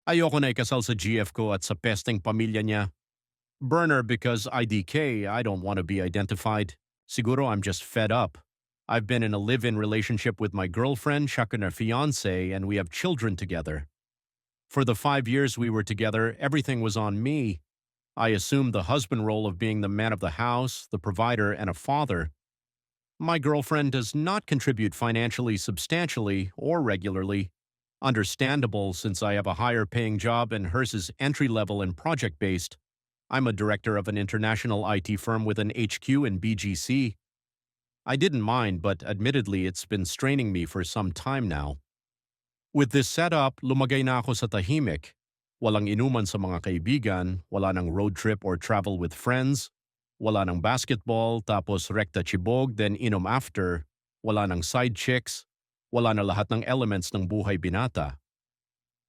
Ayoko na ikasal sa GF ko at sa pesteng pamilya niya. Burner because IDK, I don't want to be identified. Siguro I'm just fed up. I've been in a live-in relationship with my girlfriend, siya ko na fiancé, and we have children together. For the 5 years we were together, everything was on me. I assumed the husband role of being the man of the house, the provider, and a father. My girlfriend does not contribute financially substantially or regularly. Understandable since I have a higher paying job and hers is entry level and project based. I'm a director of an international IT firm with an HQ in BGC. I didn't mind, but admittedly, it's been straining me for some time now. With this setup, lumagay na ako sa tahimik. Walang inuman sa mga kaibigan, wala ng road trip or travel with friends, wala ng basketball, tapos rekta chibog, then inom after, wala ng side chicks, wala na lahat ng elements ng buhay binata.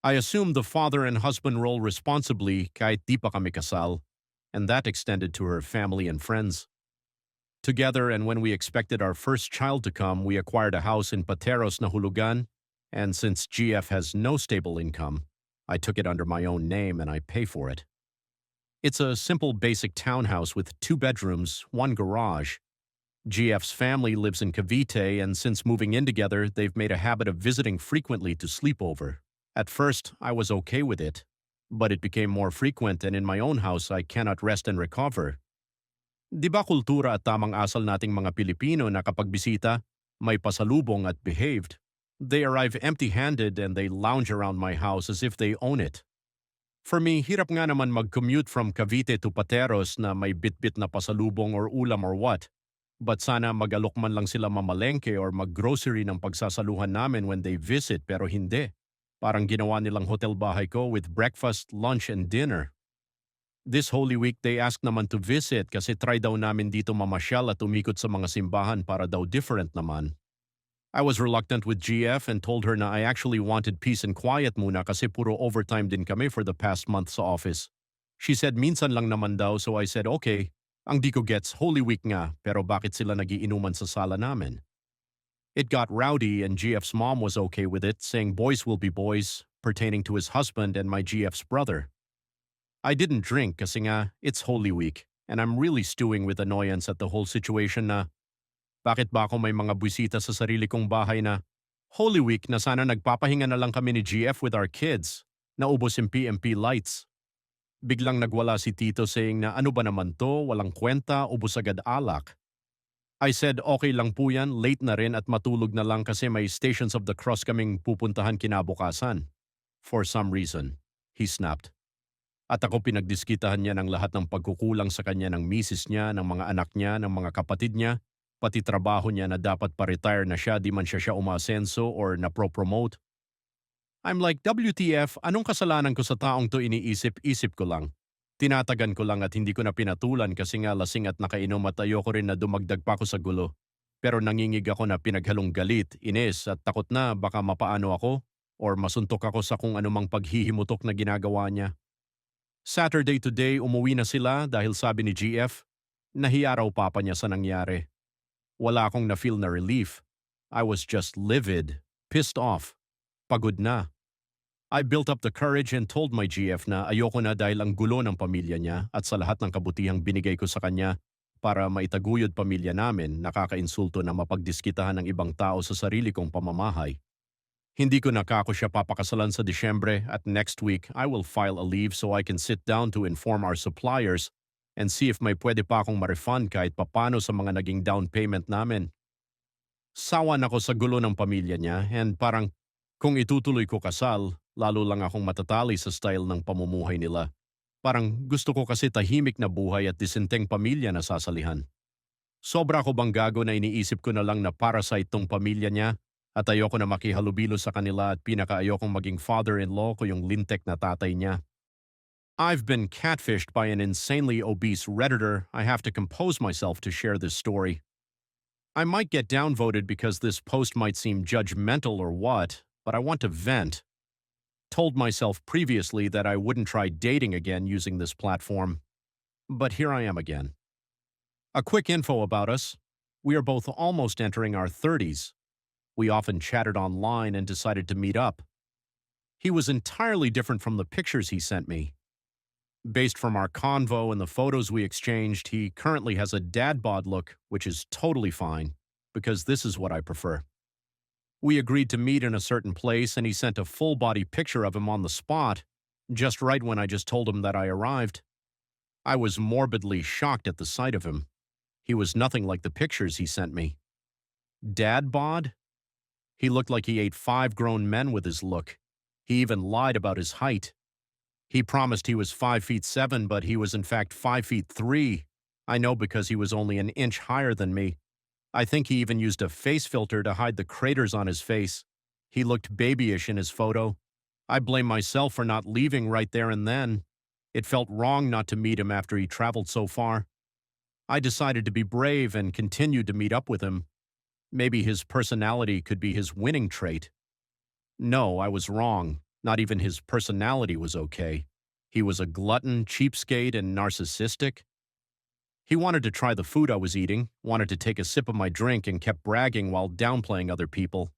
I assumed the father and husband role responsibly kahit di pa kami kasal, and that extended to her family and friends. Together, and when we expected our first child to come, we acquired a house in Pateros na Hulugan, and since GF has no stable income, I took it under my own name and I pay for it. It's a simple basic townhouse with 2 bedrooms, 1 garage. GF's family lives in Cavite, and since moving in together, they've made a habit of visiting frequently to sleep over. At first, I was okay with it, but it became more frequent, and in my own house, I cannot rest and recover. Di ba kultura at tamang asal nating mga Pilipino na kapag bisita, may pasalubong at behaved? They arrive empty-handed and they lounge around my house as if they own it. For me, hirap nga naman mag-commute from Cavite to Pateros na may bit-bit na pasalubong or ulam or what. But sana mag-alok man lang sila mamalengke or mag-grocery ng pagsasaluhan namin when they visit, pero hindi. Parang ginawa nilang hotel bahay ko with breakfast, lunch, and dinner. This Holy Week, they asked naman to visit kasi try daw namin dito mamasyal at umikot sa mga simbahan para daw different naman. I was reluctant with GF and told her na I actually wanted peace and quiet muna kasi puro overtime din kami for the past month sa office. She said minsan lang naman daw, so I said okay. Ang di ko gets, Holy Week nga, pero bakit sila nagiinuman sa sala namin? It got rowdy and GF's mom was okay with it, saying boys will be boys, pertaining to his husband and my GF's brother. I didn't drink kasi nga, it's Holy Week, and I'm really stewing with annoyance at the whole situation na bakit ba ako may mga buwisita sa sarili kong bahay na Holy Week na sana nagpapahinga na lang kami ni GF with our kids, naubos yung PMP lights. Biglang nagwala si Tito saying na ano ba naman to, walang kwenta, ubos agad alak. I said okay lang po yan, late na rin at matulog na lang kasi may Stations of the Cross kaming pupuntahan kinabukasan. For some reason, he snapped. At ako pinagdiskitahan niya ng lahat ng pagkukulang sa kanya ng misis niya, ng mga anak niya, ng mga kapatid niya, pati trabaho niya na dapat pa-retire na siya di man siya umasenso or na-pro-promote. I'm like, WTF, anong kasalanan ko sa taong to iniisip-isip ko lang. Tinatagan ko lang at hindi ko na pinatulan kasi nga lasing at nakainom at ayoko rin na dumagdag pa ako sa gulo. Pero nangingig ako na pinaghalong galit, inis at takot na baka mapaano ako or masuntok ako sa kung anumang paghihimutok na ginagawa niya. Saturday today, umuwi na sila dahil sabi ni GF, nahiya raw papa niya sa nangyari. Wala akong na-feel na relief. I was just livid, pissed off, pagod na. I built up the courage and told my GF na ayoko na dahil ang gulo ng pamilya niya at sa lahat ng kabutihang binigay ko sa kanya para maitaguyod pamilya namin, nakakainsulto na mapagdiskitahan ng ibang tao sa sarili kong pamamahay. Hindi ko na kako siya papakasalan sa Disyembre at next week I will file a leave so I can sit down to inform our suppliers and see if may pwede pa akong ma-refund kahit papano sa mga naging down payment namin. Sawa na ako sa gulo ng pamilya niya and parang kung itutuloy ko kasal, lalo lang akong matatali sa style ng pamumuhay nila. Parang gusto ko kasi tahimik na buhay at disenteng pamilya na sasalihan. Sobra ko bang gago na iniisip ko na lang na parasite tong pamilya niya at ayoko na makihalubilo sa kanila at pinakaayokong maging father-in-law ko yung lintek na tatay niya. I've been catfished by an insanely obese Redditor. I have to compose myself to share this story. I might get downvoted because this post might seem judgmental or what, but I want to vent. Told myself previously that I wouldn't try dating again using this platform. But here I am again. A quick info about us. We are both almost entering our 30s. We often chatted online and decided to meet up. He was entirely different from the pictures he sent me. Based from our convo and the photos we exchanged, he currently has a dad bod look, which is totally fine, because this is what I prefer. We agreed to meet in a certain place, and he sent a full-body picture of him on the spot, just right when I just told him that I arrived. I was morbidly shocked at the sight of him. He was nothing like the pictures he sent me. Dad bod? He looked like he ate 5 grown men with his look. He even lied about his height. He promised he was 5'7", but he was in fact 5'3". I know because he was only an inch higher than me. I think he even used a face filter to hide the craters on his face. He looked babyish in his photo. I blame myself for not leaving right there and then. It felt wrong not to meet him after he traveled so far. I decided to be brave and continued to meet up with him. Maybe his personality could be his winning trait. No, I was wrong. Not even his personality was okay. He was a glutton, cheapskate, and narcissistic. He wanted to try the food I was eating, wanted to take a sip of my drink, and kept bragging while downplaying other people.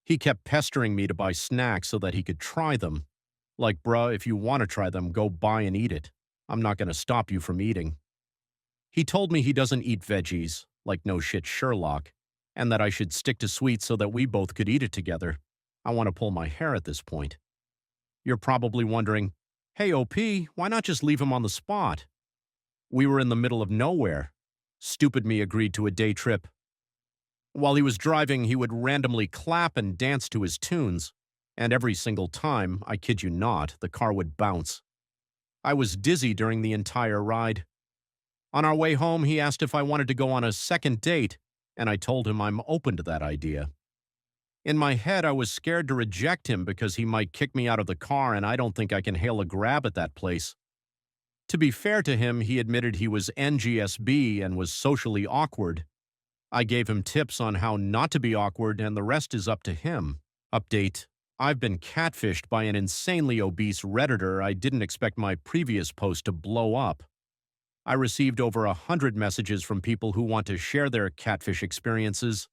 He kept pestering me to buy snacks so that he could try them. Like, bruh, if you want to try them, go buy and eat it. I'm not going to stop you from eating. He told me he doesn't eat veggies, like no shit Sherlock, and that I should stick to sweets so that we both could eat it together. I want to pull my hair at this point. You're probably wondering, hey, OP, why not just leave him on the spot? We were in the middle of nowhere. Stupid me agreed to a day trip. While he was driving, he would randomly clap and dance to his tunes, and every single time, I kid you not, the car would bounce. I was dizzy during the entire ride. On our way home, he asked if I wanted to go on a second date, and I told him I'm open to that idea. In my head, I was scared to reject him because he might kick me out of the car, and I don't think I can hail a grab at that place. To be fair to him, he admitted he was NGSB and was socially awkward. I gave him tips on how not to be awkward, and the rest is up to him. Update: I've been catfished by an insanely obese Redditor. I didn't expect my previous post to blow up. I received over 100 messages from people who want to share their catfish experiences.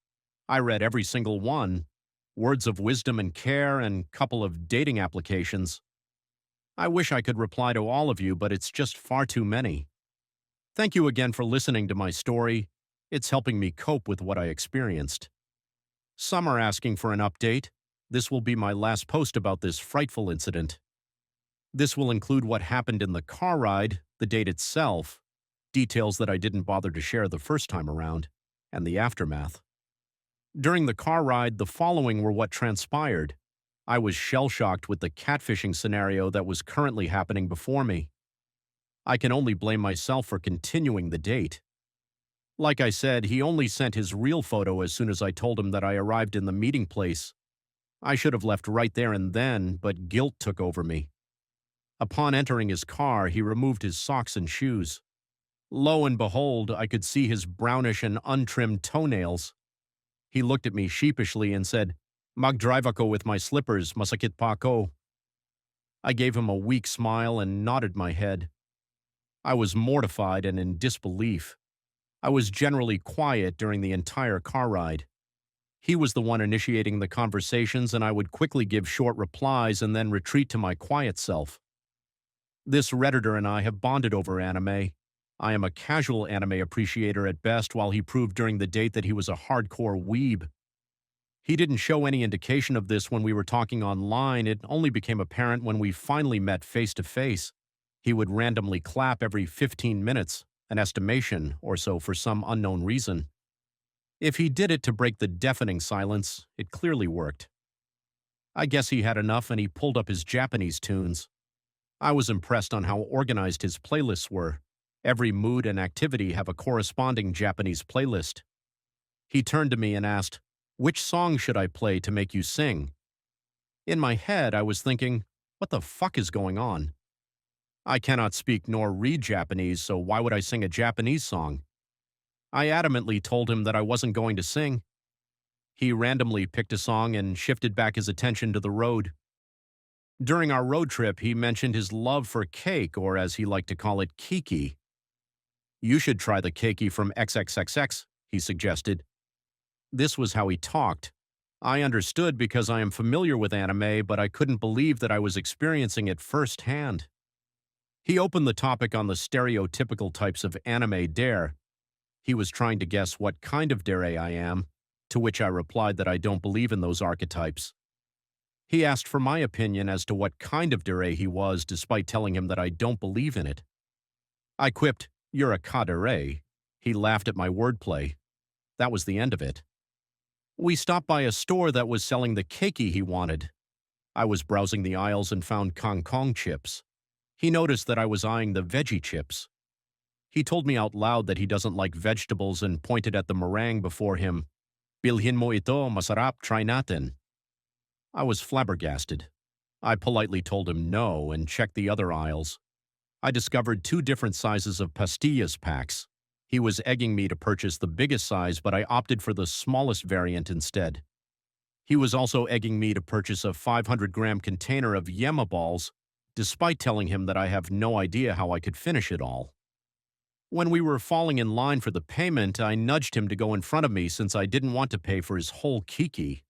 I read every single one. Words of wisdom and care, and couple of dating applications. I wish I could reply to all of you, but it's just far too many. Thank you again for listening to my story. It's helping me cope with what I experienced. Some are asking for an update. This will be my last post about this frightful incident. This will include what happened in the car ride, the date itself, details that I didn't bother to share the first time around, and the aftermath. During the car ride, the following were what transpired. I was shell-shocked with the catfishing scenario that was currently happening before me. I can only blame myself for continuing the date. Like I said, he only sent his real photo as soon as I told him that I arrived in the meeting place. I should have left right there and then, but guilt took over me. Upon entering his car, he removed his socks and shoes. Lo and behold, I could see his brownish and untrimmed toenails. He looked at me sheepishly and said, "Magdrive ako with my slippers, masakit pa ako." I gave him a weak smile and nodded my head. I was mortified and in disbelief. I was generally quiet during the entire car ride. He was the one initiating the conversations, and I would quickly give short replies and then retreat to my quiet self. This Redditor and I have bonded over anime. I am a casual anime appreciator at best, while he proved during the date that he was a hardcore weeb. He didn't show any indication of this when we were talking online. It only became apparent when we finally met face to face. He would randomly clap every 15 minutes, an estimation or so for some unknown reason. If he did it to break the deafening silence, it clearly worked. I guess he had enough and he pulled up his Japanese tunes. I was impressed on how organized his playlists were. Every mood and activity have a corresponding Japanese playlist. He turned to me and asked, "Which song should I play to make you sing?" In my head, I was thinking, what the fuck is going on? I cannot speak nor read Japanese, so why would I sing a Japanese song? I adamantly told him that I wasn't going to sing. He randomly picked a song and shifted back his attention to the road. During our road trip, he mentioned his love for cake, or as he liked to call it, Kiki. "You should try the keiki from XXXX, he suggested. This was how he talked. I understood because I am familiar with anime, but I couldn't believe that I was experiencing it firsthand. He opened the topic on the stereotypical types of anime dare. He was trying to guess what kind of dare I am, to which I replied that I don't believe in those archetypes. He asked for my opinion as to what kind of dare he was, despite telling him that I don't believe in it. I quipped, "You're a kadere." He laughed at my wordplay. That was the end of it. We stopped by a store that was selling the keiki he wanted. I was browsing the aisles and found Kong Kong chips. He noticed that I was eyeing the veggie chips. He told me out loud that he doesn't like vegetables and pointed at the meringue before him. "Bilhin mo ito, masarap, try natin." I was flabbergasted. I politely told him no and checked the other aisles. I discovered 2 different sizes of pastillas packs. He was egging me to purchase the biggest size, but I opted for the smallest variant instead. He was also egging me to purchase a 500-gram container of Yema balls, despite telling him that I have no idea how I could finish it all. When we were falling in line for the payment, I nudged him to go in front of me since I didn't want to pay for his whole kiki.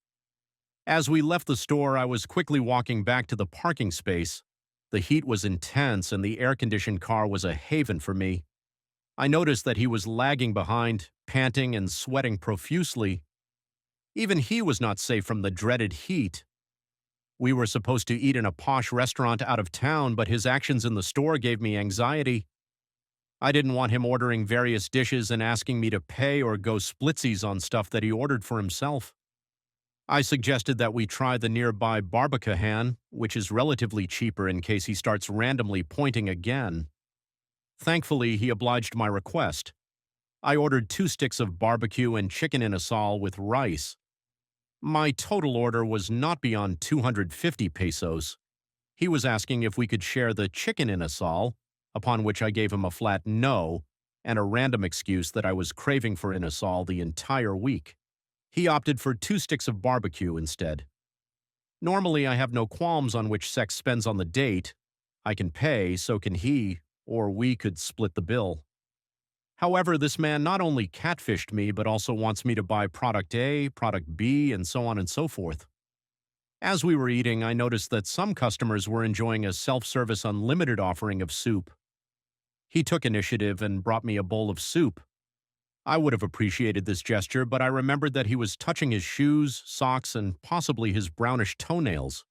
As we left the store, I was quickly walking back to the parking space. The heat was intense and the air-conditioned car was a haven for me. I noticed that he was lagging behind, panting and sweating profusely. Even he was not safe from the dreaded heat. We were supposed to eat in a posh restaurant out of town, but his actions in the store gave me anxiety. I didn't want him ordering various dishes and asking me to pay or go splitsies on stuff that he ordered for himself. I suggested that we try the nearby Barbacohan, which is relatively cheaper in case he starts randomly pointing again. Thankfully, he obliged my request. I ordered 2 sticks of barbecue and chicken inasal with rice. My total order was not beyond 250 pesos. He was asking if we could share the chicken inasal, upon which I gave him a flat no and a random excuse that I was craving for inasal the entire week. He opted for 2 sticks of barbecue instead. Normally, I have no qualms on which sex spends on the date. I can pay, so can he, or we could split the bill. However, this man not only catfished me, but also wants me to buy product A, product B, and so on and so forth. As we were eating, I noticed that some customers were enjoying a self-service unlimited offering of soup. He took initiative and brought me a bowl of soup. I would have appreciated this gesture, but I remembered that he was touching his shoes, socks, and possibly his brownish toenails.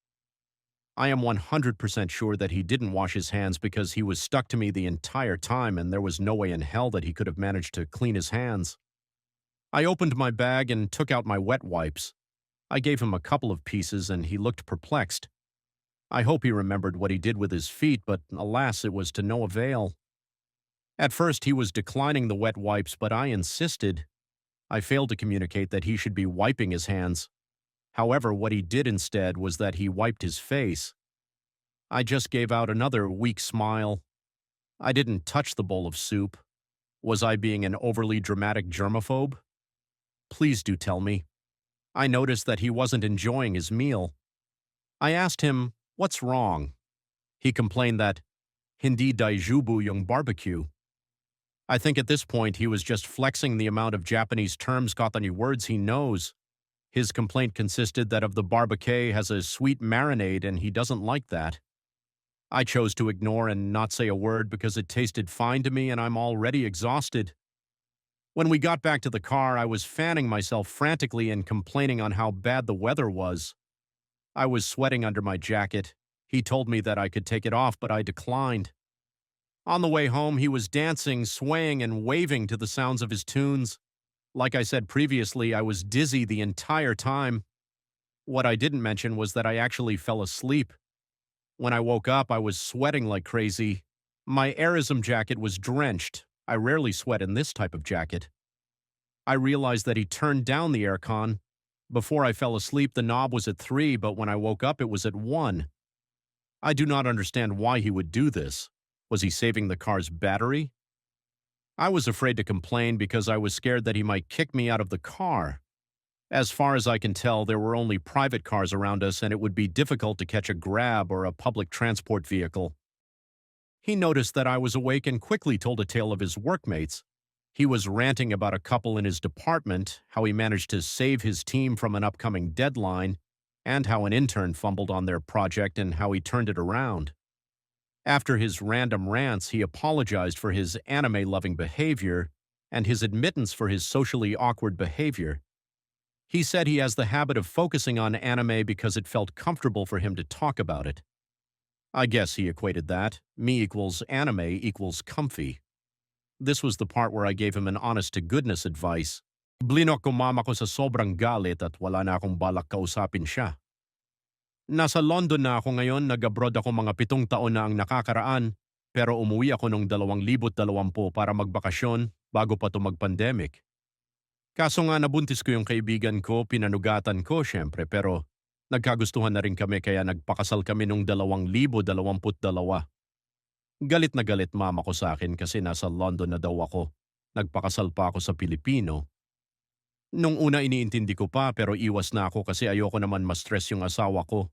I am 100% sure that he didn't wash his hands because he was stuck to me the entire time and there was no way in hell that he could have managed to clean his hands. I opened my bag and took out my wet wipes. I gave him a couple of pieces and he looked perplexed. I hope he remembered what he did with his feet, but alas, it was to no avail. At first, he was declining the wet wipes, but I insisted. I failed to communicate that he should be wiping his hands. However, what he did instead was that he wiped his face. I just gave out another weak smile. I didn't touch the bowl of soup. Was I being an overly dramatic germaphobe? Please do tell me. I noticed that he wasn't enjoying his meal. I asked him, "What's wrong?" He complained that, "Hindi daijubu yung barbecue." I think at this point he was just flexing the amount of Japanese terms Kothani words he knows. His complaint consisted that of the barbecue has a sweet marinade and he doesn't like that. I chose to ignore and not say a word because it tasted fine to me and I'm already exhausted. When we got back to the car, I was fanning myself frantically and complaining on how bad the weather was. I was sweating under my jacket. He told me that I could take it off, but I declined. On the way home, he was dancing, swaying, and waving to the sounds of his tunes. Like I said previously, I was dizzy the entire time. What I didn't mention was that I actually fell asleep. When I woke up, I was sweating like crazy. My Aerism jacket was drenched. I rarely sweat in this type of jacket. I realized that he turned down the aircon. Before I fell asleep, the knob was at 3, but when I woke up, it was at 1. I do not understand why he would do this. Was he saving the car's battery? I was afraid to complain because I was scared that he might kick me out of the car. As far as I can tell, there were only private cars around us and it would be difficult to catch a Grab or a public transport vehicle. He noticed that I was awake and quickly told a tale of his workmates. He was ranting about a couple in his department, how he managed to save his team from an upcoming deadline, and how an intern fumbled on their project and how he turned it around. After his random rants, he apologized for his anime-loving behavior and his admittance for his socially awkward behavior. He said he has the habit of focusing on anime because it felt comfortable for him to talk about it. I guess he equated that. Me equals anime equals comfy. This was the part where I gave him an honest-to-goodness advice. Blinok ko mama ko sa sobrang galit at wala na akong balak kausapin siya. Nasa London na ako ngayon, nag-abroad ako mga 7 taon na ang nakakaraan, pero umuwi ako noong 2020 para magbakasyon bago pa mag-pandemic. Kaso nga nabuntis ko yung kaibigan ko, pinanugatan ko syempre, pero nagkagustuhan na rin kami kaya nagpakasal kami noong 2022. Galit na galit mama ko sa akin kasi nasa London na daw ako. Nagpakasal pa ako sa Pilipino. Nung una iniintindi ko pa pero iwas na ako kasi ayoko naman ma-stress yung asawa ko.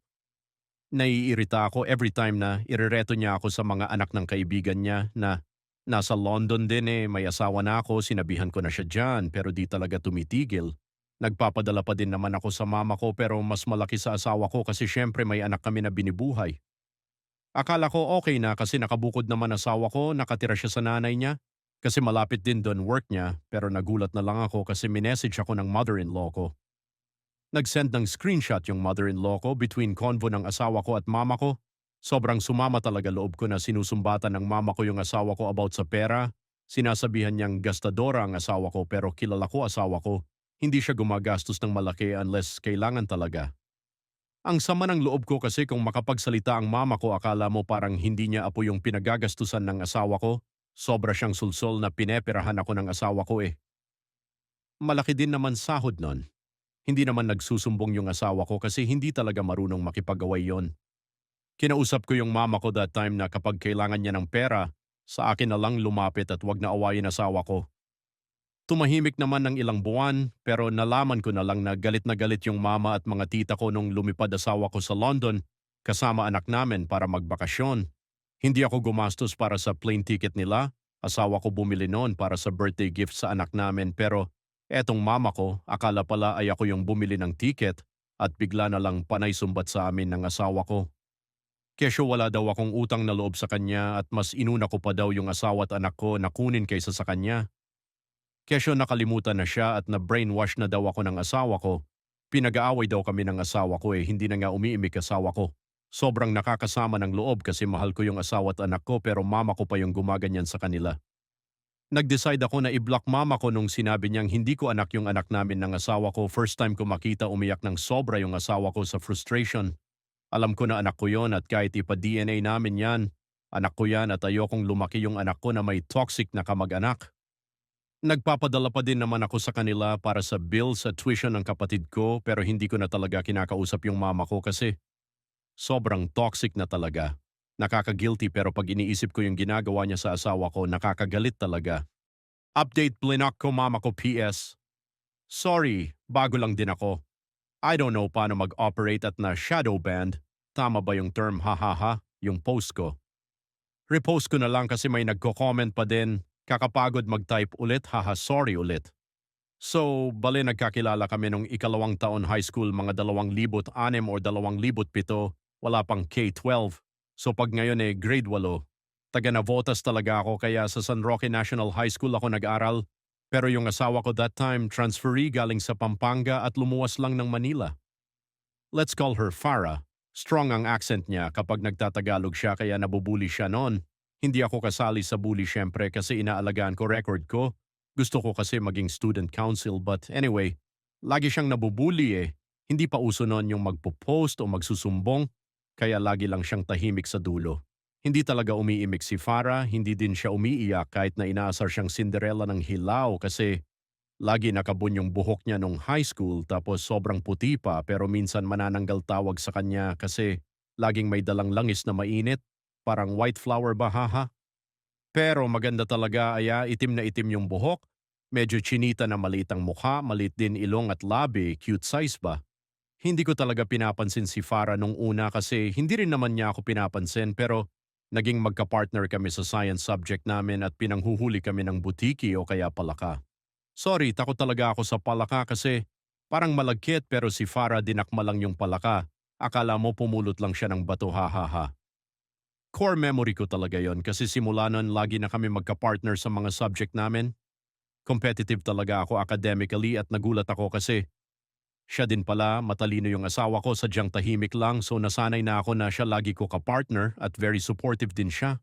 Naiirita ako every time na irereto niya ako sa mga anak ng kaibigan niya na nasa London din may asawa na ako, sinabihan ko na siya dyan pero di talaga tumitigil. Nagpapadala pa din naman ako sa mama ko pero mas malaki sa asawa ko kasi syempre may anak kami na binibuhay. Akala ko okay na kasi nakabukod naman asawa ko, nakatira siya sa nanay niya. Kasi malapit din doon work niya pero nagulat na lang ako kasi minessage ako ng mother-in-law ko. Nag-send ng screenshot yung mother-in-law ko between convo ng asawa ko at mama ko. Sobrang sumama talaga loob ko na sinusumbatan ng mama ko yung asawa ko about sa pera. Sinasabihan niyang gastadora ang asawa ko pero kilala ko asawa ko. Hindi siya gumagastos ng malaki unless kailangan talaga. Ang sama ng loob ko kasi kung makapagsalita ang mama ko akala mo parang hindi niya apo yung pinagagastusan ng asawa ko. Sobra siyang sulsol na pineperahan ako ng asawa ko . Malaki din naman sahod nun. Hindi naman nagsusumbong yung asawa ko kasi hindi talaga marunong makipag-away yon. Kinausap ko yung mama ko that time na kapag kailangan niya ng pera, sa akin na lang lumapit at wag na awayin asawa ko. Tumahimik naman ng ilang buwan pero nalaman ko na lang na galit yung mama at mga tita ko nung lumipad asawa ko sa London kasama anak namin para magbakasyon. Hindi ako gumastos para sa plane ticket nila, asawa ko bumili noon para sa birthday gift sa anak namin pero etong mama ko akala pala ay ako yung bumili ng ticket at bigla na lang panay sumbat sa amin ng asawa ko. Kesyo wala daw akong utang na loob sa kanya at mas inuna ko pa daw yung asawa at anak ko na kunin kaysa sa kanya. Kesyo nakalimutan na siya at na-brainwash na daw ako ng asawa ko. Pinag-aaway daw kami ng asawa ko hindi na nga umiimik asawa ko. Sobrang nakakasama ng loob kasi mahal ko yung asawa at anak ko pero mama ko pa yung gumaganyan sa kanila. Nag-decide ako na i-block mama ko nung sinabi niyang hindi ko anak yung anak namin ng asawa ko. First time ko makita umiyak ng sobra yung asawa ko sa frustration. Alam ko na anak ko yon at kahit ipa-DNA namin yan, anak ko yan at ayokong lumaki yung anak ko na may toxic na kamag-anak. Nagpapadala pa din naman ako sa kanila para sa bills at tuition ng kapatid ko pero hindi ko na talaga kinakausap yung mama ko kasi sobrang toxic na talaga. Nakaka-guilty pero pag iniisip ko yung ginagawa niya sa asawa ko, nakakagalit talaga. Update blinak ko mama ko PS. Sorry, bago lang din ako. I don't know paano mag-operate at na shadow band. Tama ba yung term hahaha, yung post ko? Repost ko na lang kasi may nagko-comment pa din. Kakapagod mag-type ulit, haha sorry ulit. So, bale nagkakilala kami nung ikalawang taon high school mga 2006 o 2007, wala pang K-12. So pag ngayon grade 8, taga Navotas talaga ako kaya sa San Roque National High School ako nag-aral. Pero yung asawa ko that time transferee galing sa Pampanga at lumuwas lang ng Manila. Let's call her Farah. Strong ang accent niya kapag nagtatagalog siya kaya nabubuli siya noon. Hindi ako kasali sa bully syempre kasi inaalagaan ko record ko. Gusto ko kasi maging student council but anyway, lagi siyang nabubuli . Hindi pa uso noon yung magpo-post o magsusumbong, kaya lagi lang siyang tahimik sa dulo. Hindi talaga umiimik si Farah, hindi din siya umiiyak kahit na inaasar siyang Cinderella ng hilaw kasi lagi nakabun yung buhok niya nung high school tapos sobrang puti pa pero minsan manananggal tawag sa kanya kasi laging may dalang langis na mainit, parang white flower ba haha? Pero maganda talaga itim na itim yung buhok, medyo chinita na maliit ang mukha, maliit din ilong at labi, cute size ba? Hindi ko talaga pinapansin si Farah nung una kasi hindi rin naman niya ako pinapansin pero Naging magka-partner kami sa science subject namin at pinanghuhuli kami ng butiki o kaya palaka. Sorry, takot talaga ako sa palaka kasi parang malagkit pero si Farah dinakma lang yung palaka. Akala mo pumulot lang siya ng bato, ha ha ha. Core memory ko talaga yon kasi simula nun lagi na kami magka-partner sa mga subject namin. Competitive talaga ako academically at nagulat ako kasi siya din pala, matalino yung asawa ko, sadyang tahimik lang so nasanay na ako na siya lagi ko ka-partner at very supportive din siya.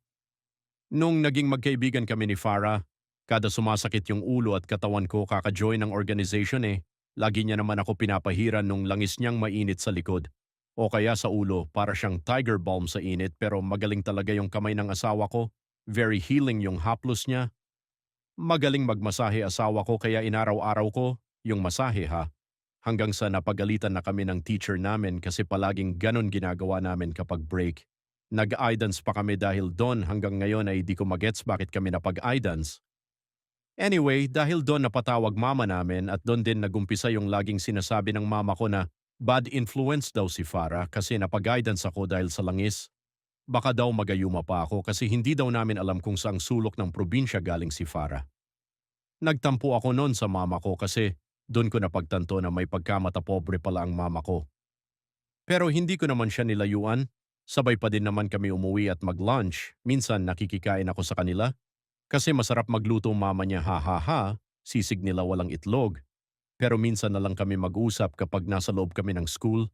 Nung naging magkaibigan kami ni Farah, kada sumasakit yung ulo at katawan ko kaka-join ng organization lagi niya naman ako pinapahiran nung langis niyang mainit sa likod. O kaya sa ulo, para siyang tiger balm sa init pero magaling talaga yung kamay ng asawa ko. Very healing yung haplos niya. Magaling magmasahe asawa ko kaya inaraw-araw ko yung masahe ha. Hanggang sa napagalitan na kami ng teacher namin kasi palaging ganon ginagawa namin kapag break. Nag-idance pa kami dahil doon hanggang ngayon ay di ko magets bakit kami napag-idance. Anyway, dahil doon napatawag mama namin at doon din nagumpisa yung laging sinasabi ng mama ko na bad influence daw si Farah kasi napag-guidance ako dahil sa langis. Baka daw magayuma pa ako kasi hindi daw namin alam kung saang sulok ng probinsya galing si Farah. Nagtampo ako noon sa mama ko kasi doon ko napagtanto na may pagkamata pobre pala ang mama ko. Pero hindi ko naman siya nilayuan. Sabay pa din naman kami umuwi at mag-lunch. Minsan nakikikain ako sa kanila. Kasi masarap magluto mama niya, ha ha ha, sisig nila walang itlog. Pero minsan na lang kami mag-usap kapag nasa loob kami ng school.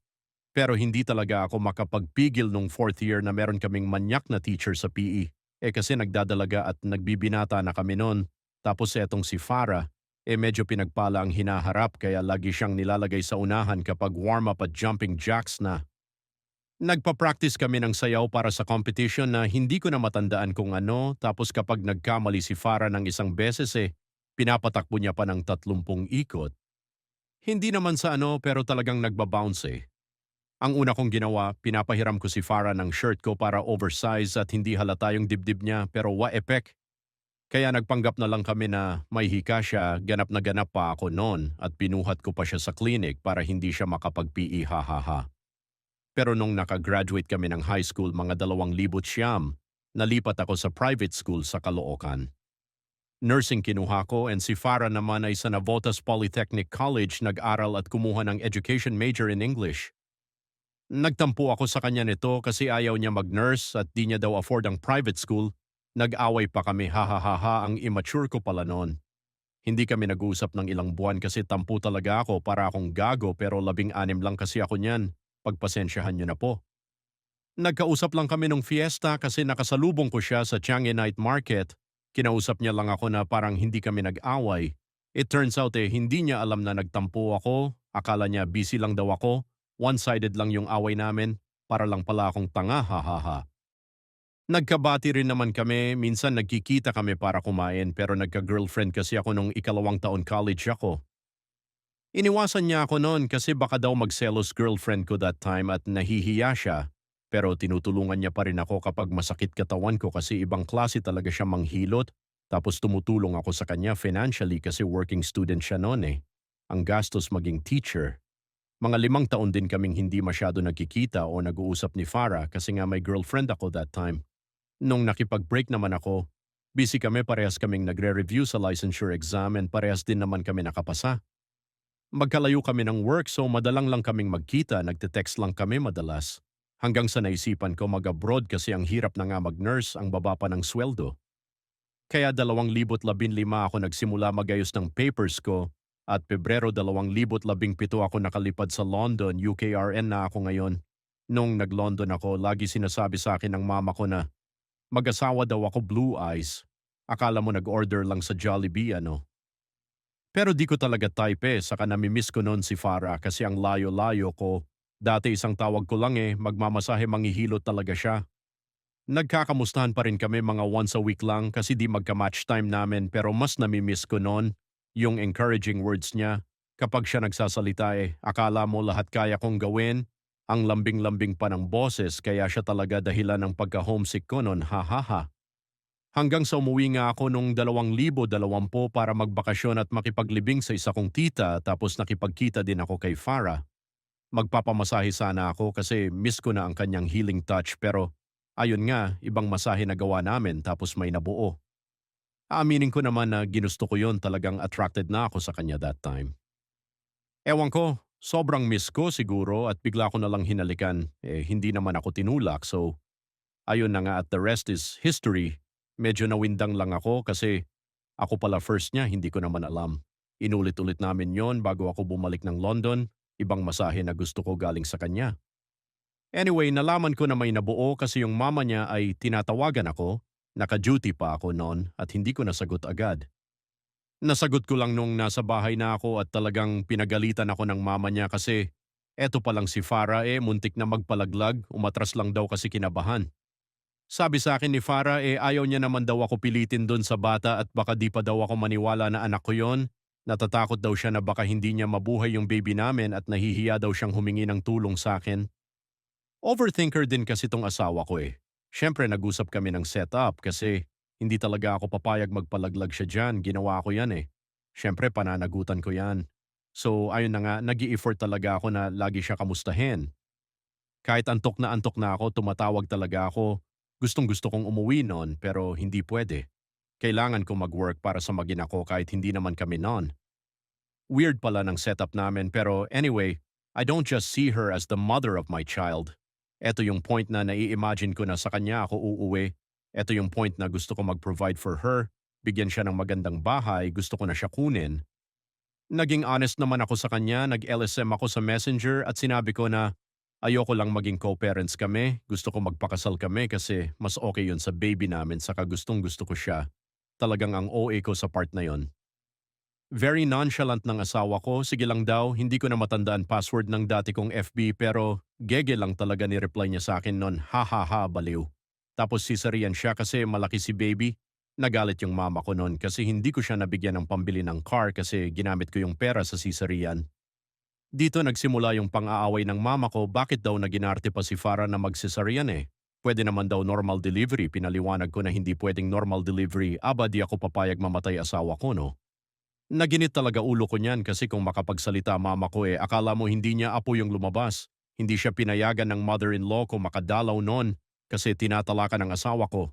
Pero hindi talaga ako makapagpigil nung fourth year na meron kaming manyak na teacher sa PE. Kasi nagdadalaga at nagbibinata na kami noon. Tapos etong si Farah, medyo pinagpala ang hinaharap kaya lagi siyang nilalagay sa unahan kapag warm-up at jumping jacks na. Nagpa-practice kami ng sayaw para sa competition na hindi ko na matandaan kung ano tapos kapag nagkamali si Farah ng isang beses pinapatakbo niya pa ng 30 ikot. Hindi naman sa ano pero talagang nagbabounce Ang una kong ginawa, pinapahiram ko si Farah ng shirt ko para oversize at hindi halata yung dibdib niya pero wa-epek. Kaya nagpanggap na lang kami na may hika siya, ganap na ganap pa ako noon at pinuhat ko pa siya sa clinic para hindi siya makapag-PE, ha ha ha. Pero nung nakagraduate kami ng high school mga 2009, nalipat ako sa private school sa Caloocan. Nursing kinuha ko and si Farah naman ay sa Navotas Polytechnic College nag-aral at kumuha ng education major in English. Nagtampo ako sa kanya nito kasi ayaw niya mag-nurse at di niya daw afford ang private school. Nag-away pa kami, ha ha ha ha, ang immature ko pala noon. Hindi kami nag-usap ng ilang buwan kasi tampo talaga ako para akong gago pero 16 lang kasi ako niyan. Pagpasensyahan niyo na po. Nagkausap lang kami nung fiesta kasi nakasalubong ko siya sa Changi Night Market. Kinausap niya lang ako na parang hindi kami nag-away. It turns out hindi niya alam na nagtampo ako. Akala niya busy lang daw ako. One-sided lang yung away namin. Para lang pala akong tanga, ha ha ha. Nagkabati rin naman kami, minsan nagkikita kami para kumain pero nagka-girlfriend kasi ako nung 2 taon college ako. Iniwasan niya ako noon kasi baka daw magselos girlfriend ko that time at nahihiya siya. Pero tinutulungan niya pa rin ako kapag masakit katawan ko kasi ibang klase talaga siya manghilot. Tapos tumutulong ako sa kanya financially kasi working student siya noon Ang gastos maging teacher. Mga 5 taon din kaming hindi masyado nagkikita o nag-uusap ni Farah kasi nga may girlfriend ako that time. Nung nakipag-break naman ako, busy kami parehas kaming nagre-review sa licensure exam and parehas din naman kami nakapasa. Magkalayo kami ng work so madalang lang kaming magkita, nagte-text lang kami madalas. Hanggang sa naisipan ko mag-abroad kasi ang hirap na nga mag-nurse, ang baba pa ng sweldo. Kaya 2015 ako nagsimula magayos ng papers ko at Pebrero 2017 ako nakalipad sa London, UKRN na ako ngayon. Nung nag-London ako, lagi sinasabi sa akin ng mama ko na mag-asawa daw ako blue eyes. Akala mo nag-order lang sa Jollibee ano? Pero di ko talaga type saka namimiss ko noon si Farah kasi ang layo-layo ko. Dati isang tawag ko lang magmamasahe manghihilot talaga siya. Nagkakamustahan pa rin kami mga once a week lang kasi di magka-match time namin pero mas namimiss ko noon yung encouraging words niya. Kapag siya nagsasalita akala mo lahat kaya kong gawin. Ang lambing-lambing pa ng boses kaya siya talaga dahilan ng pagka-homesick ko noon, ha ha ha. Hanggang sa umuwi nga ako nung 2020 para magbakasyon at makipaglibing sa isa kong tita tapos nakipagkita din ako kay Farah. Magpapamasahe sana ako kasi miss ko na ang kanyang healing touch pero Ayun nga, ibang masahe na gawa namin tapos may nabuo. Aaminin ko naman na ginusto ko yon, talagang attracted na ako sa kanya that time. Ewan ko, sobrang miss ko siguro at bigla ko na lang hinalikan. Hindi naman ako tinulak so ayun na nga at the rest is history. Medyo nawindang lang ako kasi ako pala first niya, hindi ko naman alam. Inulit-ulit namin yon bago ako bumalik ng London, ibang masahe na gusto ko galing sa kanya. Anyway, nalaman ko na may nabuo kasi yung mama niya ay tinatawagan ako, naka-duty pa ako noon at hindi ko nasagot agad. Nasagot ko lang nung nasa bahay na ako at talagang pinagalitan ako ng mama niya kasi eto palang si Farah muntik na magpalaglag, umatras lang daw kasi kinabahan. Sabi sa akin ni Farah ayaw niya naman daw ako pilitin doon sa bata at baka di pa daw ako maniwala na anak ko yon. Natatakot daw siya na baka hindi niya mabuhay yung baby namin at nahihiya daw siyang humingi ng tulong sa akin. Overthinker din kasi tong asawa ko Siyempre nag-usap kami ng setup kasi hindi talaga ako papayag magpalaglag siya dyan, ginawa ko yan Siyempre pananagutan ko yan. So ayun na nga, nag-i-effort talaga ako na lagi siya kamustahin. Kahit antok na ako, tumatawag talaga ako. Gustong gusto kong umuwi noon pero hindi pwede. Kailangan ko mag-work para sa magina ko kahit hindi naman kami noon. Weird pala ng setup namin pero anyway, I don't just see her as the mother of my child. Ito yung point na nai-imagine ko na sa kanya ako uuwi. Ito yung point na gusto ko mag-provide for her. Bigyan siya ng magandang bahay, gusto ko na siya kunin. Naging honest naman ako sa kanya, nag-LSM ako sa Messenger at sinabi ko na ayoko lang maging co-parents kami, gusto ko magpakasal kami kasi mas okay yun sa baby namin saka gustong gusto ko siya. Talagang ang OA ko sa part na yon. Very nonchalant ng asawa ko, sige lang daw, hindi ko na matandaan password ng dati kong FB pero gege lang talaga ni-reply niya sa akin nun, ha ha ha baliw. Tapos sisarian siya kasi malaki si baby. Nagalit yung mama ko noon kasi hindi ko siya nabigyan ng pambili ng car kasi ginamit ko yung pera sa sisarian. Dito nagsimula yung pang-aaway ng mama ko bakit daw naginarte pa si Farah na magsisarian Pwede naman daw normal delivery, pinaliwanag ko na hindi pwedeng normal delivery, aba di ako papayag mamatay asawa ko no. Naginit talaga ulo ko niyan kasi kung makapagsalita mama ko akala mo hindi niya apo yung lumabas. Hindi siya pinayagan ng mother-in-law ko makadalaw noon kasi tinatalakan ng asawa ko.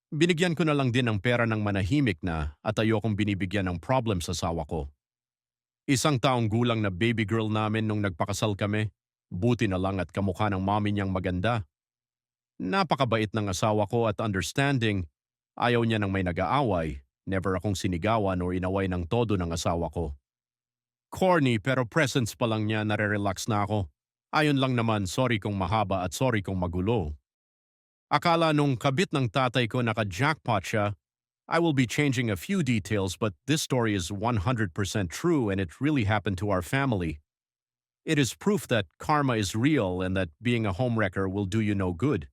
Binigyan ko na lang din ng pera ng manahimik na at ayokong binibigyan ng problem sa asawa ko. Isang taong gulang na baby girl namin nung nagpakasal kami. Buti na lang at kamukha ng mommy niyang maganda. Napakabait ng asawa ko at understanding. Ayaw niya ng may nag-aaway. Never akong sinigawan o inaway ng todo ng asawa ko. Corny pero presence pa lang niya nare-relax na ako. Ayon lang naman sorry kung mahaba at sorry kung magulo. Akala nung kabit ng tatay ko naka-jackpot siya, I will be changing a few details but this story is 100% true and it really happened to our family. It is proof that karma is real and that being a homewrecker will do you no good.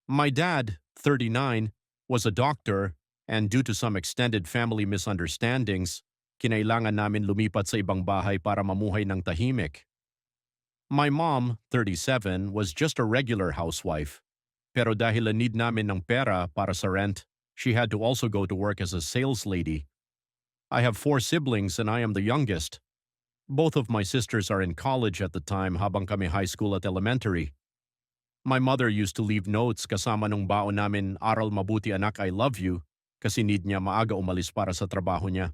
My dad, 39, was a doctor and due to some extended family misunderstandings, kinailangan namin lumipat sa ibang bahay para mamuhay ng tahimik. My mom, 37, was just a regular housewife. Pero dahil need namin ng pera para sa rent, she had to also go to work as a sales lady. I have 4 siblings and I am the youngest. Both of my sisters are in college at the time habang kami high school at elementary. My mother used to leave notes kasama nung baon namin, aral mabuti anak, I love you, kasi need niya maaga umalis para sa trabaho niya.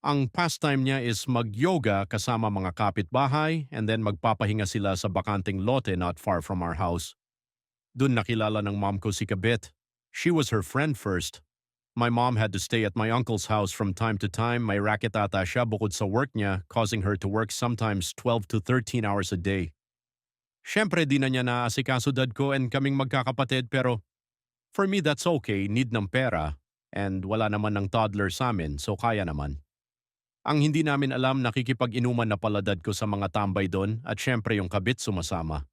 Ang pastime niya is mag-yoga kasama mga kapitbahay and then magpapahinga sila sa bakanting lote not far from our house. Dun nakilala ng mom ko si Kabit. She was her friend first. My mom had to stay at my uncle's house from time to time. May racket ata siya bukod sa work niya, causing her to work sometimes 12 to 13 hours a day. Siyempre di na niya naasikaso dad ko and kaming magkakapatid pero for me that's okay, need ng pera and wala naman ng toddler sa amin so kaya naman. Ang hindi namin alam nakikipag-inuman na pala dad ko sa mga tambay doon at siyempre yung kabit sumasama.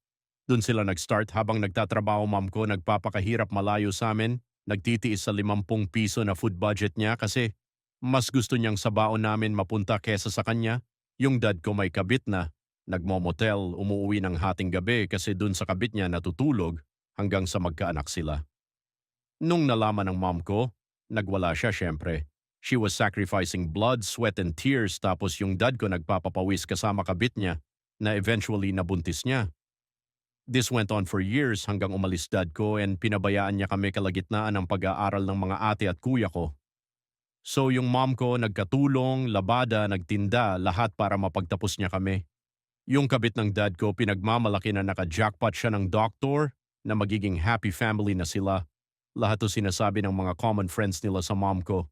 Doon sila nag-start habang nagtatrabaho mom ko nagpapakahirap malayo sa amin, nagtitiis sa 50 piso na food budget niya kasi mas gusto niyang sa baon namin mapunta kesa sa kanya. Yung dad ko may kabit na. Nagmo-motel, umuuwi ng hating gabi kasi dun sa kabit niya natutulog hanggang sa magkaanak sila. Nung nalaman ng mom ko, nagwala siya syempre. She was sacrificing blood, sweat and tears tapos yung dad ko nagpapapawis kasama kabit niya na eventually nabuntis niya. This went on for years hanggang umalis dad ko and pinabayaan niya kami kalagitnaan ng pag-aaral ng mga ate at kuya ko. So yung mom ko nagkatulong, labada, nagtinda, lahat para mapagtapos niya kami. Yung kabit ng dad ko pinagmamalaki na naka-jackpot siya ng doctor na magiging happy family na sila. Lahat to sinasabi ng mga common friends nila sa mom ko.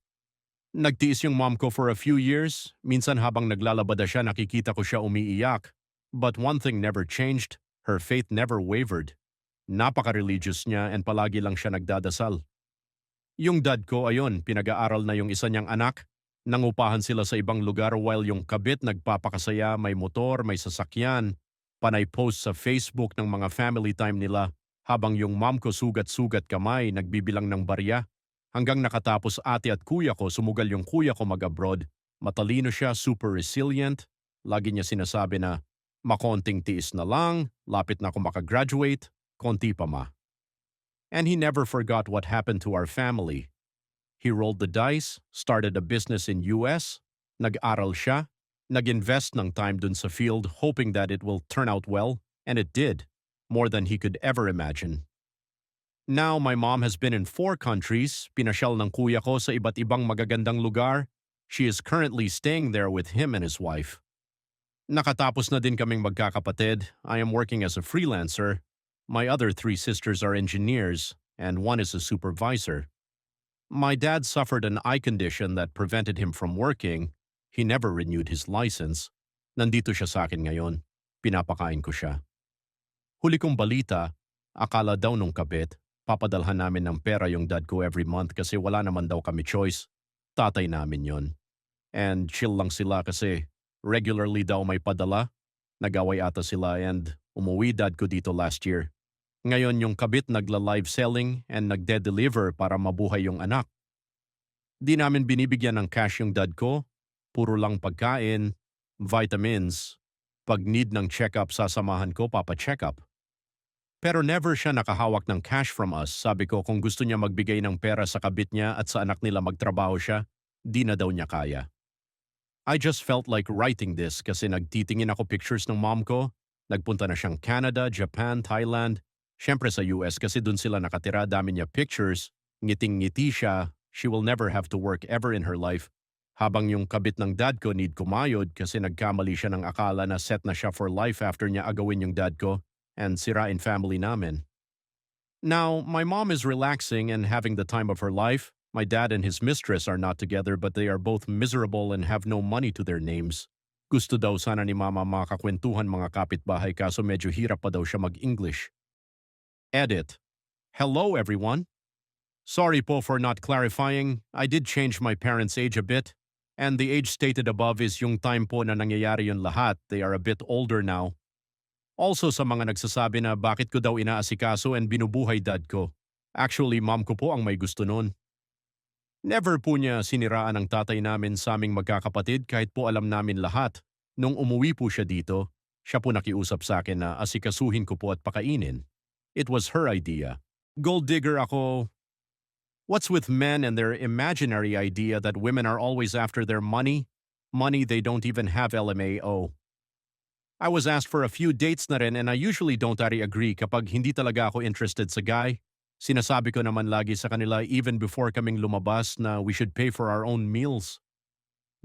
Nagtiis yung mom ko for a few years. Minsan habang naglalabada siya nakikita ko siya umiiyak. But one thing never changed. Her faith never wavered. Napaka-religious niya and palagi lang siya nagdadasal. Yung dad ko ayun, pinag-aaral na yung isa niyang anak. Nangupahan sila sa ibang lugar while yung kabit nagpapakasaya, may motor, may sasakyan. Panay post sa Facebook ng mga family time nila. Habang yung mom ko sugat-sugat kamay, nagbibilang ng barya. Hanggang nakatapos ate at kuya ko, sumugal yung kuya ko mag-abroad. Matalino siya, super resilient. Lagi niya sinasabi na, makonting tiis na lang, lapit na ako makagraduate, konti pa ma. And he never forgot what happened to our family. He rolled the dice, started a business in US, nag-aral siya, nag-invest ng time dun sa field hoping that it will turn out well, and it did, more than he could ever imagine. Now, my mom has been in 4 countries, pinasyal ng kuya ko sa iba't ibang magagandang lugar. She is currently staying there with him and his wife. Nakatapos na din kaming magkakapatid. I am working as a freelancer. My other 3 sisters are engineers, and one is a supervisor. My dad suffered an eye condition that prevented him from working. He never renewed his license. Nandito siya sa akin ngayon. Pinapakain ko siya. Huli kong balita, akala daw nung kabit, papadalhan namin ng pera yung dad ko every month kasi wala naman daw kami choice. Tatay namin yon. And chill lang sila kasi regularly daw may padala. Nag-away ata sila and umuwi dad ko dito last year. Ngayon yung kabit nagla-live selling and nagde-deliver para mabuhay yung anak. Di namin binibigyan ng cash yung dad ko. Puro lang pagkain, vitamins. Pag need ng check-up sasamahan ko papa-check-up. Pero never siya nakahawak ng cash from us. Sabi ko kung gusto niya magbigay ng pera sa kabit niya at sa anak nila magtrabaho siya, di na daw niya kaya. I just felt like writing this kasi nagtitingin ako pictures ng mom ko. Nagpunta na siyang Canada, Japan, Thailand. Siyempre sa US kasi dun sila nakatira, dami niya pictures. Ngiting-ngiti siya. She will never have to work ever in her life. Habang yung kabit ng dad ko need kumayod kasi nagkamali siya ng akala na set na siya for life after niya agawin yung dad ko and sirain family namin. Now, my mom is relaxing and having the time of her life. My dad and his mistress are not together but they are both miserable and have no money to their names. Gusto daw sana ni mama makakwentuhan mga kapitbahay kaso medyo hirap pa daw siya mag-English. Edit. Hello everyone. Sorry po for not clarifying. I did change my parents' age a bit. And the age stated above is yung time po na nangyayari yun lahat. They are a bit older now. Also sa mga nagsasabi na bakit ko daw inaasikaso and binubuhay dad ko. Actually, mom ko po ang may gusto nun. Never po niya siniraan ang tatay namin sa aming magkakapatid kahit po alam namin lahat. Nung umuwi po siya dito, siya po nakiusap sa akin na asikasuhin ko po at pakainin. It was her idea. Gold digger ako. What's with men and their imaginary idea that women are always after their money? Money they don't even have LMAO. I was asked for a few dates na rin and I usually don't agree kapag hindi talaga ako interested sa guy. Sinasabi ko naman lagi sa kanila even before kaming lumabas na we should pay for our own meals.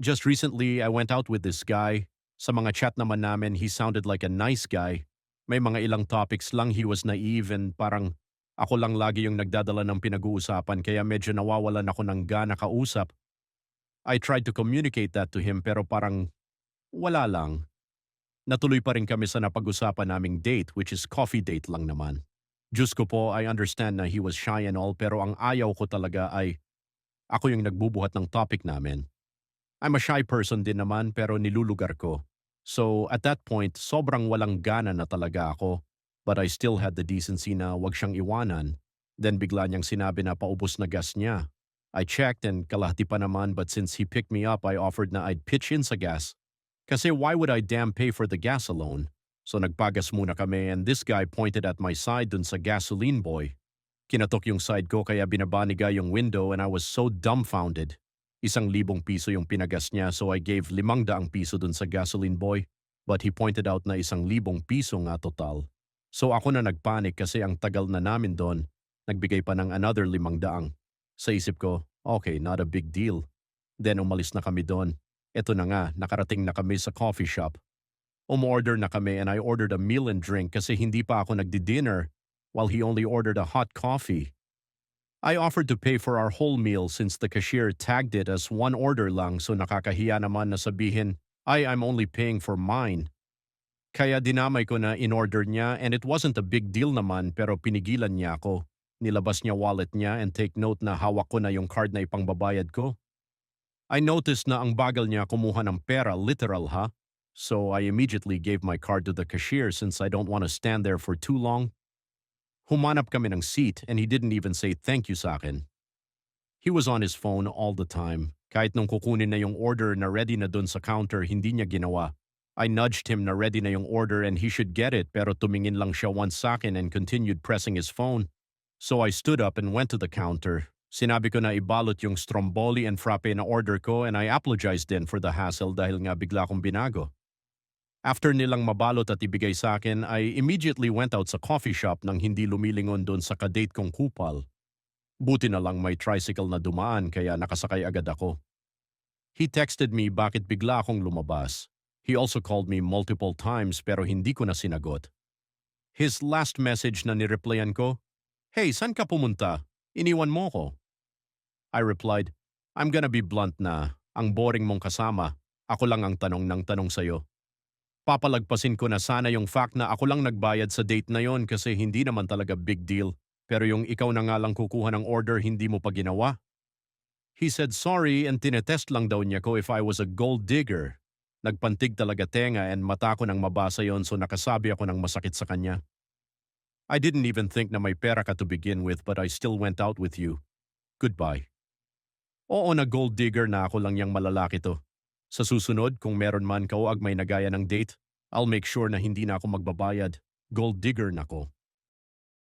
Just recently, I went out with this guy. Sa mga chat naman namin, he sounded like a nice guy. May mga ilang topics lang he was naive and parang ako lang lagi yung nagdadala ng pinag-uusapan kaya medyo nawawalan ako ng gana kausap. I tried to communicate that to him pero parang wala lang. Natuloy pa rin kami sa napag-usapan naming date which is coffee date lang naman. Diyos ko po, I understand na he was shy and all pero ang ayaw ko talaga ay ako yung nagbubuhat ng topic namin. I'm a shy person din naman pero nilulugar ko. So at that point, sobrang walang gana na talaga ako. But I still had the decency na wag siyang iwanan. Then bigla niyang sinabi na paubos na gas niya. I checked and kalahati pa naman but since he picked me up, I offered na I'd pitch in sa gas. Kasi why would I damn pay for the gas alone? So nagpagas muna kami and this guy pointed at my side dun sa gasoline boy. Kinatok yung side ko kaya binabaniga yung window and I was so dumbfounded. 1,000 piso yung pinagas niya so I gave 500 piso dun sa gasoline boy. But he pointed out na 1,000 piso nga total. So ako na nagpanik kasi ang tagal na namin doon. Nagbigay pa ng another 500. Sa isip ko, okay, not a big deal. Then umalis na kami doon. Eto na nga, nakarating na kami sa coffee shop. Umorder na kami and I ordered a meal and drink kasi hindi pa ako nagdi-dinner while he only ordered a hot coffee. I offered to pay for our whole meal since the cashier tagged it as one order lang so nakakahiya naman na sabihin, ay, I'm only paying for mine. Kaya dinamay ko na in-order niya and it wasn't a big deal naman pero pinigilan niya ako. Nilabas niya wallet niya and take note na hawak ko na yung card na ipangbabayad ko. I noticed na ang bagal niya kumuha ng pera, literal ha? So I immediately gave my card to the cashier since I don't want to stand there for too long. Humanap kami ng seat and he didn't even say thank you sa akin. He was on his phone all the time. Kahit nung kukunin na yung order na ready na dun sa counter, hindi niya ginawa. I nudged him na ready na yung order and he should get it pero tumingin lang siya once sa akin and continued pressing his phone. So I stood up and went to the counter. Sinabi ko na ibalot yung stromboli and frappe na order ko and I apologized din for the hassle dahil nga bigla akong binago. After nilang mabalot at ibigay sa akin, I immediately went out sa coffee shop nang hindi lumilingon doon sa kadate kong kupal. Buti na lang may tricycle na dumaan kaya nakasakay agad ako. He texted me bakit bigla akong lumabas. He also called me multiple times pero hindi ko na sinagot. His last message na nireplyan ko, "Hey, saan ka pumunta? Iniwan mo ko." I replied, "I'm gonna be blunt na. Ang boring mong kasama. Ako lang ang tanong ng tanong sa'yo." Papalagpasin ko na sana yung fact na ako lang nagbayad sa date na yon kasi hindi naman talaga big deal. Pero yung ikaw na nga lang kukuha ng order hindi mo pa ginawa. He said sorry and tinetest lang daw niya ko if I was a gold digger. Nagpantig talaga tenga and mata ko nang mabasa yon so nakasabi ako ng masakit sa kanya. I didn't even think na may pera ka to begin with but I still went out with you. Goodbye. Oo na gold digger na ako lang yang malalaki to. Sa susunod, kung meron man kauag may nagaya ng date, I'll make sure na hindi na ako magbabayad. Gold digger na ko.